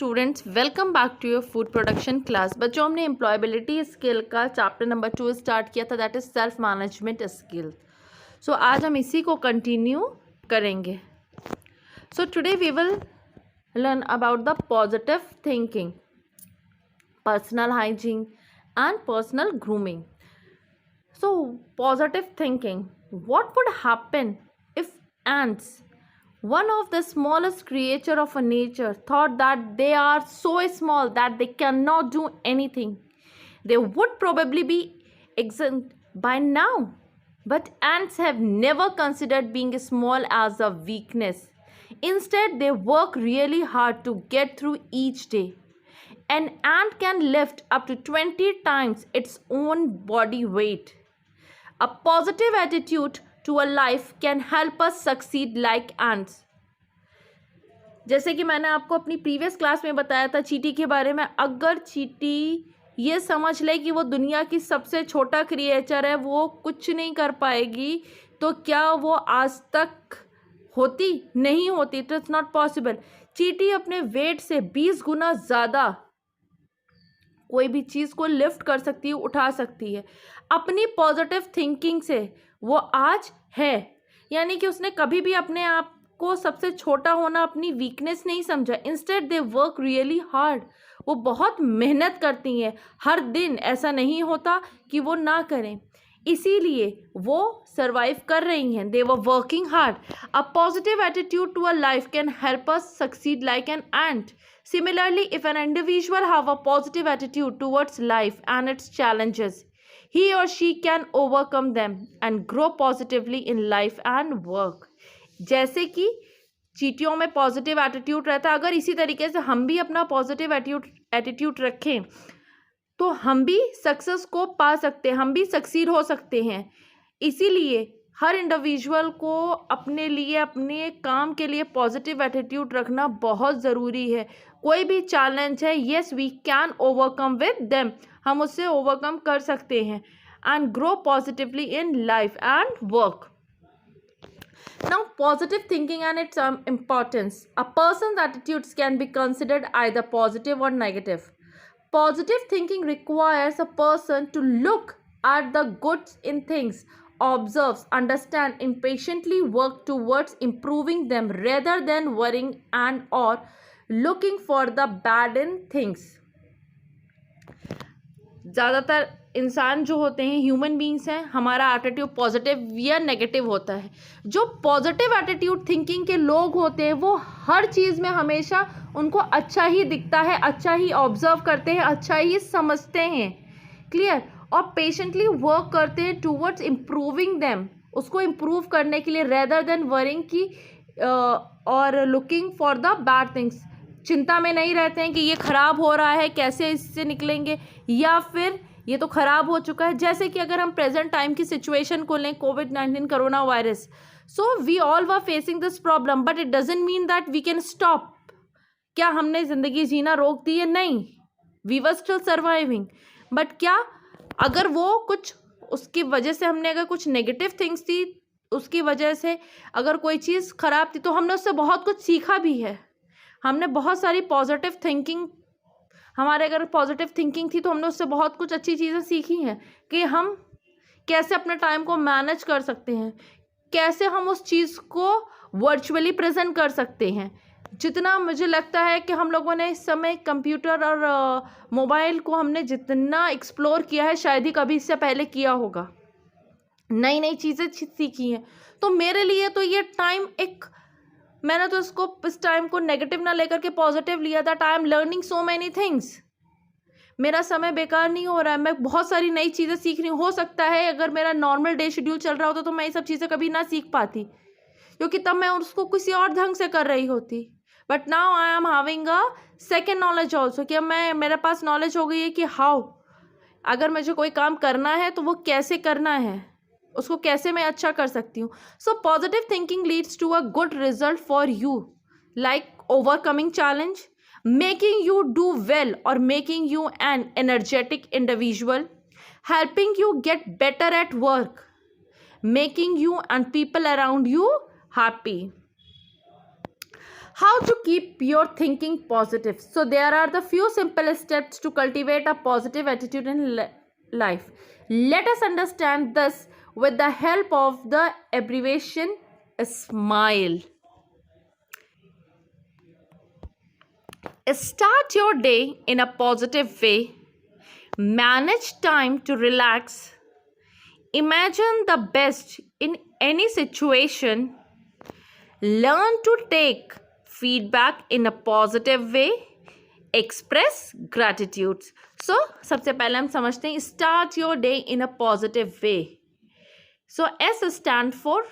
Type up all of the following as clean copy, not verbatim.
Students, welcome back to your food production class. बच्चों, हमने employability skill का chapter number 2 start किया था, that is self management skill. So आज हम इसी को कंटिन्यू करेंगे। So today we will learn about the positive thinking, personal hygiene and personal grooming. So positive thinking, what would happen if ants, one of the smallest creature of a nature, thought that they are so small that they cannot do anything? They would probably be extinct by now. But ants have never considered being small as a weakness. Instead, they work really hard to get through each day. An ant can lift up to 20 times its own body weight. A positive attitude to a life can help us succeed like ants. जैसे कि मैंने आपको अपनी previous class में बताया था चींटी के बारे में, अगर चींटी ये समझ ले कि वो दुनिया की सबसे छोटा क्रिएचर है, वो कुछ नहीं कर पाएगी, तो क्या वो आज तक होती? नहीं होती। It is not possible. चींटी अपने वेट से 20 गुना ज़्यादा कोई भी चीज़ को लिफ्ट कर सकती है, उठा सकती है। अपनी पॉजिटिव थिंकिंग से वो आज है, यानी कि उसने कभी भी अपने आप को सबसे छोटा होना अपनी वीकनेस नहीं समझा। Instead they work really hard. वो बहुत मेहनत करती हैं हर दिन, ऐसा नहीं होता कि वो ना करें, इसीलिए वो सर्वाइव कर रही हैं। They were working hard. A positive attitude to a life can help us succeed like an ant. Similarly, if an individual have a positive attitude towards life and its challenges, he or she can overcome them and grow positively in life and work. जैसे कि चींटियों में positive attitude रहता है, अगर इसी तरीके से हम भी अपना पॉजिटिव एटीट्यूड रखें तो हम भी सक्सेस को पा सकते हैं, हम भी सक्सीड हो सकते हैं। इसीलिए हर इंडिविजुअल को अपने लिए, अपने काम के लिए पॉजिटिव एटीट्यूड रखना बहुत ज़रूरी है। कोई भी चैलेंज है, yes we can overcome with them, हम उससे ओवरकम कर सकते हैं and grow positively in life and work. Now, positive thinking and its importance. A person's attitudes can be considered either positive or negative. Positive thinking requires a person to look at the good in things, observes, understand, impatiently work towards improving them rather than worrying and or looking for the bad in things. ज़्यादातर इंसान जो होते हैं, human beings हैं, हमारा attitude positive या negative होता है। जो पॉजिटिव एटीट्यूड थिंकिंग के लोग होते हैं वो हर चीज़ में हमेशा उनको अच्छा ही दिखता है, अच्छा ही ऑब्जर्व करते हैं, अच्छा ही समझते हैं, क्लियर, और पेशेंटली वर्क करते हैं टूवर्ड्स इम्प्रूविंग देम, उसको इम्प्रूव करने के लिए, रेदर देन वरिंग की और looking for the bad things. चिंता में नहीं रहते हैं कि ये ख़राब हो रहा है, कैसे इससे निकलेंगे, या फिर ये तो ख़राब हो चुका है। जैसे कि अगर हम प्रेजेंट टाइम की सिचुएशन को लें, कोविड-19 corona virus, so we all were facing this problem, but it doesn't mean that we can stop. क्या हमने ज़िंदगी जीना रोक दी है? नहीं, we were still surviving. But क्या अगर वो कुछ, उसकी वजह से हमने अगर कुछ नेगेटिव थिंग्स थी, उसकी वजह से अगर कोई चीज़ ख़राब थी, तो हमने उससे बहुत कुछ सीखा भी है। हमने बहुत सारी पॉजिटिव थिंकिंग, हमारे अगर पॉजिटिव थिंकिंग थी तो हमने उससे बहुत कुछ अच्छी चीज़ें सीखी हैं कि हम कैसे अपने टाइम को मैनेज कर सकते हैं, कैसे हम उस चीज़ को वर्चुअली प्रेजेंट कर सकते हैं। जितना मुझे लगता है कि हम लोगों ने इस समय कंप्यूटर और मोबाइल को हमने जितना एक्सप्लोर किया है, शायद ही कभी इससे पहले किया होगा। नई नई चीज़ें सीखी हैं। तो मेरे लिए तो ये टाइम मैंने तो इसको, इस टाइम को नेगेटिव ना लेकर के पॉजिटिव लिया, that I am learning so many things. मेरा समय बेकार नहीं हो रहा है, मैं बहुत सारी नई चीज़ें सीख रही हूँ। हो सकता है अगर मेरा नॉर्मल डे शेड्यूल चल रहा होता तो मैं ये सब चीज़ें कभी ना सीख पाती, क्योंकि तब मैं उसको किसी और ढंग से कर रही होती। But now I am having a second knowledge also, कि मेरे पास नॉलेज हो गई है कि हाउ, अगर मुझे कोई काम करना है तो वो कैसे करना है, उसको कैसे मैं अच्छा कर सकती हूँ। So positive thinking leads to a good result for you, like overcoming challenge, making you do well और making you an energetic individual, helping you get better at work, making you and people around you happy. How to keep your thinking positive? So there are the few simple steps to cultivate a positive attitude in life. Let us understand this with the help of the abbreviation SMILE. Start your day in a positive way. Manage time to relax. Imagine the best in any situation. Learn to take feedback in a positive way. Express gratitude. So सबसे पहले हम समझते हैं start your day in a positive way. So S stand for,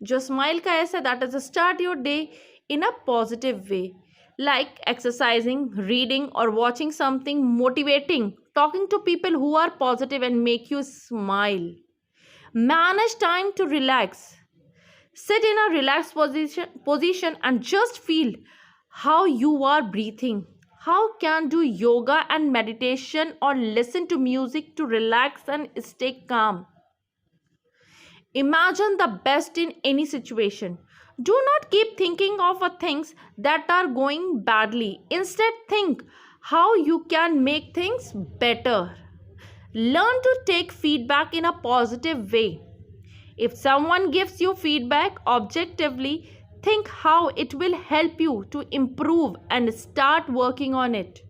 जो smile का S है, that is start your day in a positive way, like exercising, reading or watching something motivating, talking to people who are positive and make you smile. Manage time to relax. Sit in a relaxed position and just feel how you are breathing. How can do yoga and meditation or listen to music to relax and stay calm. Imagine the best in any situation. Do not keep thinking of things that are going badly. Instead, think how you can make things better. Learn to take feedback in a positive way. If someone gives you feedback objectively, think how it will help you to improve and start working on it.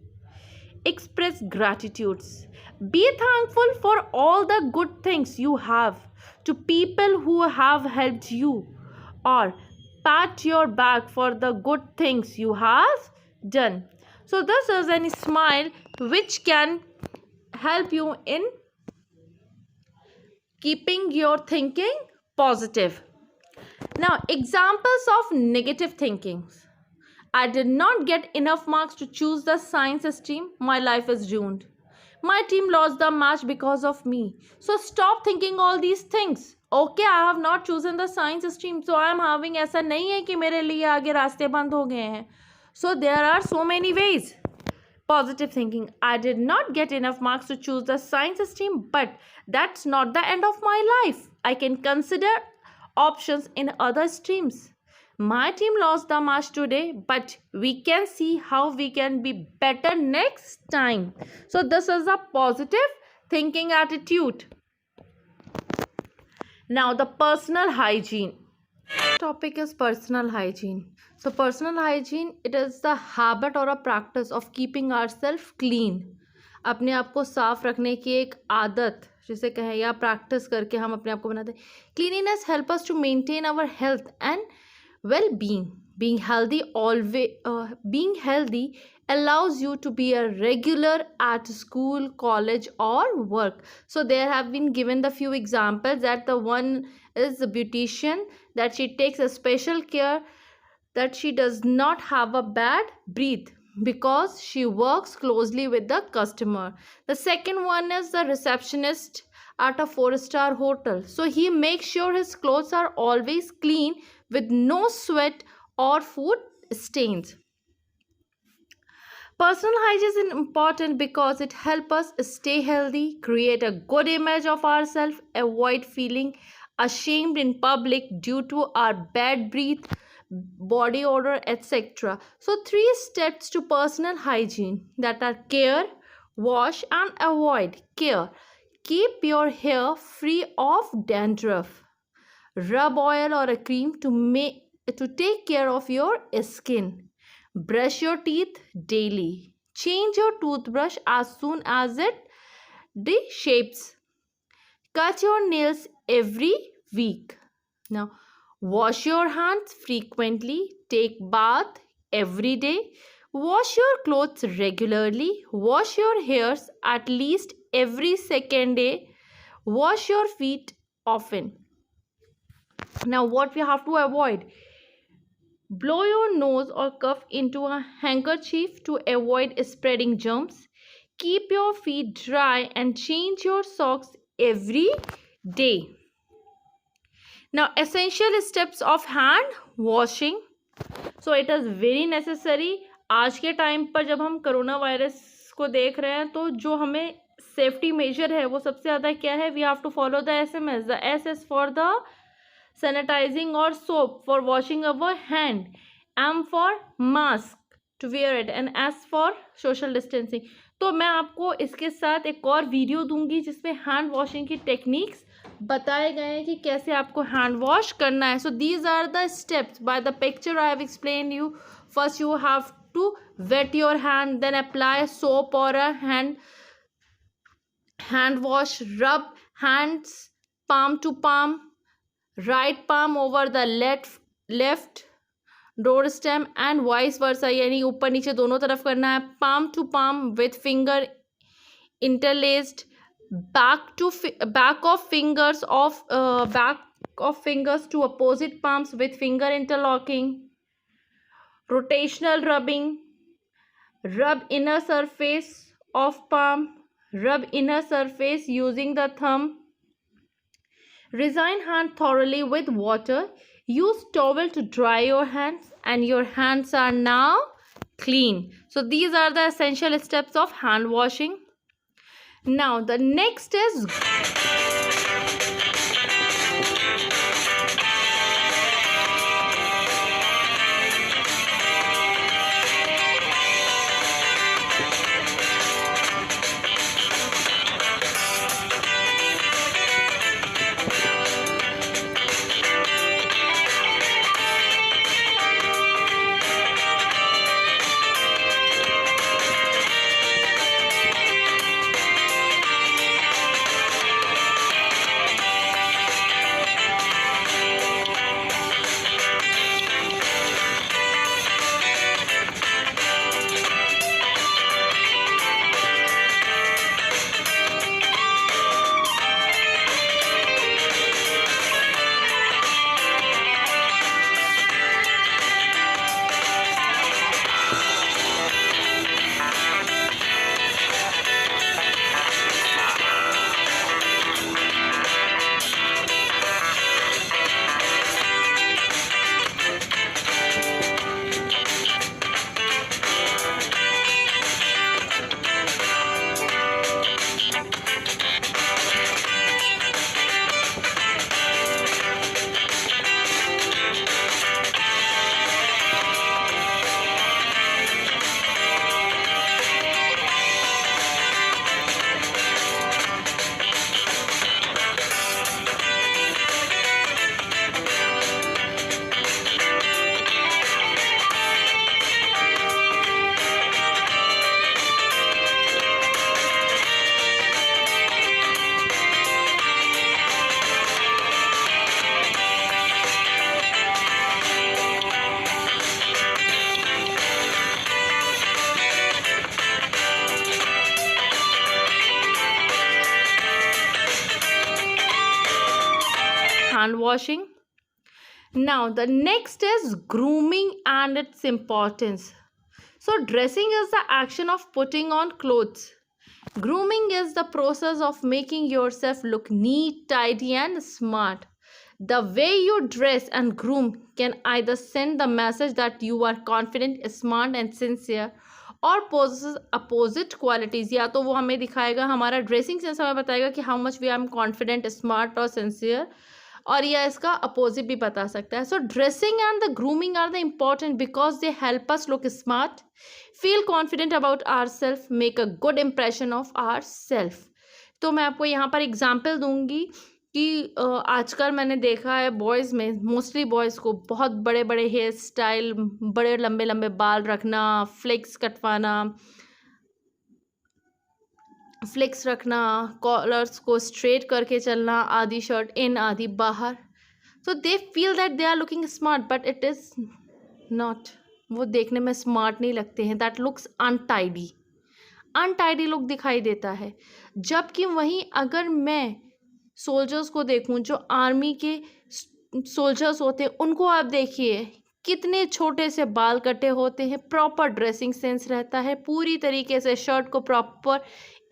Express gratitudes. Be thankful for all the good things you have, to people who have helped you, or pat your back for the good things you have done. So this is a smile which can help you in keeping your thinking positive. Now, examples of negative thinking. I did not get enough marks to choose the science stream. My life is ruined. My team lost the match because of me. So stop thinking all these things. Okay, I have not chosen the science stream, so I am having, ऐसा नहीं है कि मेरे लिए आगे रास्ते बंद हो गए हैं. So there are so many ways. Positive thinking. I did not get enough marks to choose the science stream, but that's not the end of my life. I can consider options in other streams. My team lost the match today, but we can see how we can be better next time. So this is a positive thinking attitude. Now the personal hygiene. Topic is personal hygiene. So personal hygiene, it is the habit or a practice of keeping ourselves clean. अपने आप को साफ रखने की एक आदत जिसे कहें या प्रैक्टिस करके हम अपने आप को बनाते हैं. Cleanliness help us to maintain our health and well-being. Being healthy allows you to be a regular at school, college or work. So there have been given the few examples, that the one is the beautician, that she takes a special care that she does not have a bad breath because she works closely with the customer. The second one is the receptionist at a 4-star hotel. So he makes sure his clothes are always clean with no sweat or food stains. Personal hygiene is important because it helps us stay healthy, create a good image of ourselves, avoid feeling ashamed in public due to our bad breath, body odor, etc. So 3 steps to personal hygiene, that are care, wash and avoid. Care. Keep your hair free of dandruff. Rub oil or a cream to take care of your skin. Brush your teeth daily. Change your toothbrush as soon as it de-shapes. Cut your nails every week. Now, wash your hands frequently. Take bath every day. Wash your clothes regularly. Wash your hairs at least every second day. Wash your feet often. Now, what we have to avoid? Blow your nose or cough into a handkerchief to avoid spreading germs. Keep your feet dry and change your socks every day. Now, essential steps of hand washing. So it is very necessary. आज के time पर जब हम corona virus को देख रहे हैं, तो जो हमें सेफ्टी मेजर है वो सबसे ज़्यादा क्या है? We have to follow the SMS. The S is for the sanitizing or soap for washing our hand. M for mask, to wear it, and S for social distancing. तो मैं आपको इसके साथ एक और वीडियो दूंगी जिसमें हैंड वॉशिंग की टेक्निक्स बताए गए हैं कि कैसे आपको हैंड वॉश करना है. So these are the steps by the picture I have explain you. First you have to wet your hand, then apply soap or a hand wash. Rub hands palm to palm, right palm over the left door stem and vice versa, यानी ऊपर नीचे दोनों तरफ करना है. palm to palm with finger interlaced. back of fingers to opposite palms with finger interlocking. Rotational rubbing. Rub inner surface of palm. Rub inner surface using the thumb. Rinse hand thoroughly with water. Use towel to dry your hands, and your hands are now clean. So these are the essential steps of hand washing. Now the next is hand washing. Now the next is grooming and its importance. So dressing is the action of putting on clothes. Grooming is the process of making yourself look neat, tidy and smart. The way you dress and groom can either send the message that you are confident, smart and sincere और possesses opposite qualities. या तो वो हमें दिखाएगा, हमारा dressing sense हमें बताएगा कि how much we are confident, smart और सिंसियर, और यह इसका अपोजिट भी बता सकता है. So dressing and the grooming are the important because they help us look smart, feel confident about our self, make a good impression of our self. तो मैं आपको यहाँ पर एग्जाम्पल दूंगी कि आजकल मैंने देखा है बॉयज़ में, मोस्टली बॉयज़ को बहुत बड़े बड़े हेयर स्टाइल, बड़े लंबे लंबे बाल रखना, फ्लेक्स कटवाना, फ्लिक्स रखना, कॉलर्स को स्ट्रेट करके चलना, आधी शर्ट इन आधी बाहर. So they feel that they are looking smart but it is not. वो देखने में स्मार्ट नहीं लगते हैं. That looks untidy, untidy look दिखाई देता है. जबकि वहीं अगर मैं सोल्जर्स को देखूं, जो आर्मी के सोल्जर्स होते हैं, उनको आप देखिए कितने छोटे से बाल कटे होते हैं, प्रॉपर ड्रेसिंग सेंस रहता है, पूरी तरीके से शर्ट को प्रॉपर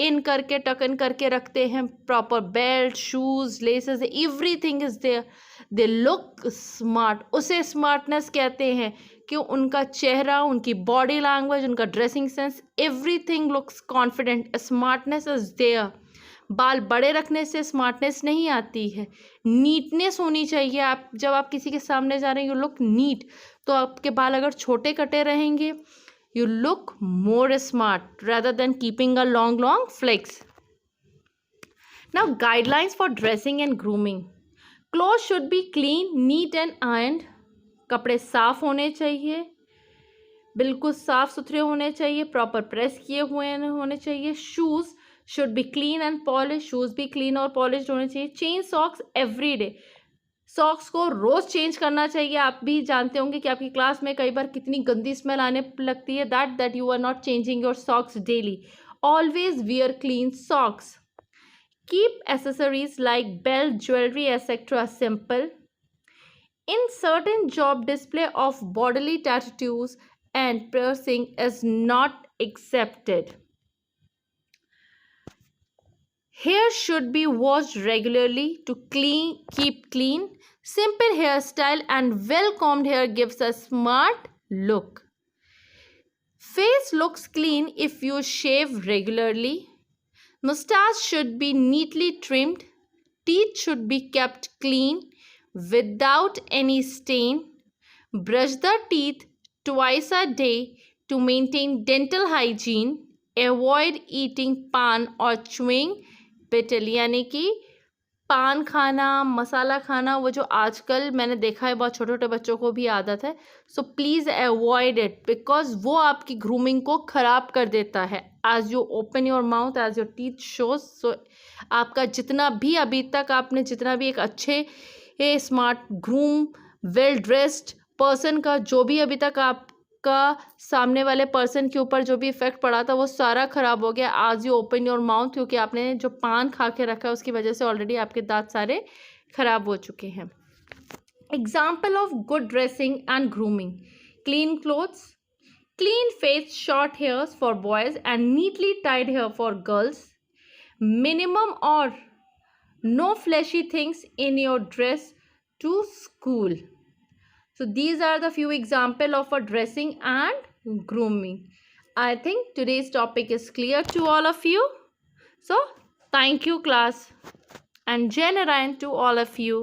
इन करके टकन करके रखते हैं, proper belt, shoes, laces, everything is there. They look smart. उसे स्मार्टनेस कहते हैं कि उनका चेहरा, उनकी बॉडी लैंग्वेज, उनका dressing sense, everything looks confident. Smartness is there. बाल बड़े रखने से स्मार्टनेस नहीं आती है, नीटनेस होनी चाहिए. आप जब आप किसी के सामने जा रहे हैं, यू लुक नीट. तो आपके बाल अगर छोटे कटे रहेंगे, you look more smart rather than keeping a long flex. Now, guidelines for dressing and grooming. Clothes should be clean, neat and ironed. कपड़े साफ होने चाहिए, बिल्कुल साफ सुथरे होने चाहिए, प्रॉपर प्रेस किए हुए होने चाहिए. Shoes should be clean and polish, shoes भी क्लीन और पॉलिश होने चाहिए. Change socks every day, socks को रोज़ चेंज करना चाहिए. आप भी जानते होंगे कि आपकी क्लास में कई बार कितनी गंदी स्मेल आने लगती है. That you are not changing your socks daily. Always wear clean socks. Keep accessories like belt, jewellery etcetera simple. In certain job, display of bodily tattoos and piercing is not accepted. Hair should be washed regularly to keep clean. Simple hairstyle and well-combed hair gives a smart look. Face looks clean if you shave regularly. Mustache should be neatly trimmed. Teeth should be kept clean without any stain. Brush the teeth twice a day to maintain dental hygiene. Avoid eating pan or chewing betel, यानी कि पान खाना, मसाला खाना, वो जो आजकल मैंने देखा है बहुत छोटे छोटे बच्चों को भी आदत है. So please avoid it because वो आपकी ग्रूमिंग को ख़राब कर देता है. As you open your mouth, as your teeth shows, so आपका जितना भी अभी तक आपने जितना भी एक अच्छे smart groom well dressed person का जो भी अभी तक आपका सामने वाले पर्सन के ऊपर जो भी इफेक्ट पड़ा था वो सारा ख़राब हो गया. आज यू ओपन योर माउथ, क्योंकि आपने जो पान खा के रखा है उसकी वजह से ऑलरेडी आपके दांत सारे ख़राब हो चुके हैं. Example of good dressing and grooming. Clean clothes, clean face, short hairs for boys and neatly tied hair for girls. Minimum और no fleshy things in your dress to school. So these are the few example of a dressing and grooming. I think today's topic is clear to all of you. So thank you class, and Jai Narayan to all of you.